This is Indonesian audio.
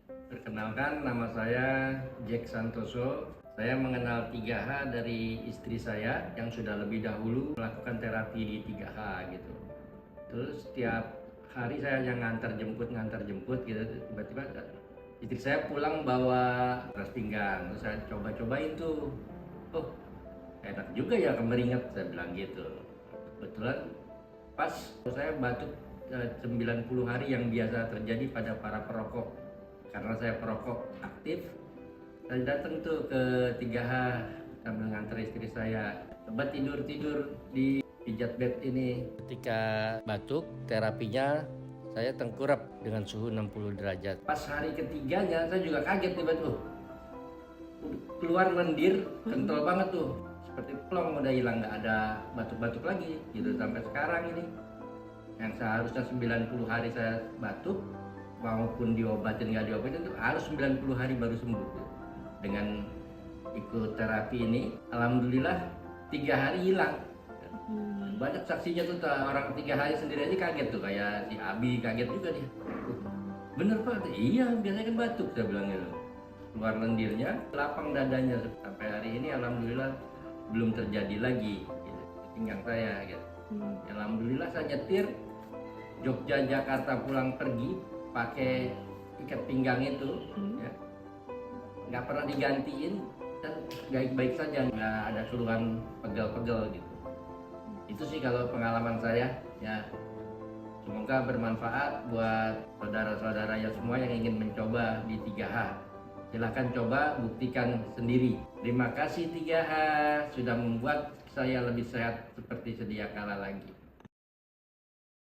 Perkenalkan, nama saya Jack Santoso. Saya mengenal 3H dari istri saya yang sudah lebih dahulu melakukan terapi di 3H gitu. Terus setiap hari saya yang ngantar jemput gitu. Tiba-tiba istri saya pulang bawa beras pinggang. Terus saya coba-cobain tuh. Oh, enak juga ya kemeringat, saya bilang gitu. Kebetulan pas saya batuk 90 hari yang biasa terjadi pada para perokok. Karena saya perokok aktif, saya datang tuh ke 3H sambil nganter istri saya. Coba tidur di pijat bed ini. Ketika batuk, terapinya saya tengkurap dengan suhu 60 derajat. Pas hari ketiganya saya juga kaget tiba-tiba. Keluar lendir, kental banget tuh. Seperti plong udah hilang, nggak ada batuk-batuk lagi gitu sampai sekarang ini. Yang seharusnya 90 hari saya batuk, maupun diobatin nggak diobatin itu harus 90 hari baru sembuh. Dengan ikut terapi ini, alhamdulillah 3 hari hilang. Banyak saksinya tuh, orang 3 hari sendiri aja kaget tuh, kayak si Abi kaget juga dia. Bener Pak? Iya, biasanya kan batuk, saya bilang gitu. Keluar lendirnya, lapang dadanya, sampai hari ini alhamdulillah belum terjadi lagi gitu, pinggang saya gitu. Alhamdulillah saya nyetir Jogja Jakarta pulang pergi pakai ikat pinggang itu, ya, nggak pernah digantiin dan baik-baik saja, nggak ada keluhan pegel-pegel gitu. Itu sih kalau pengalaman saya, ya. Semoga bermanfaat buat saudara-saudara ya semua yang ingin mencoba di 3H. Silahkan coba, buktikan sendiri. Terima kasih 3H sudah membuat saya lebih sehat seperti sedia kala lagi.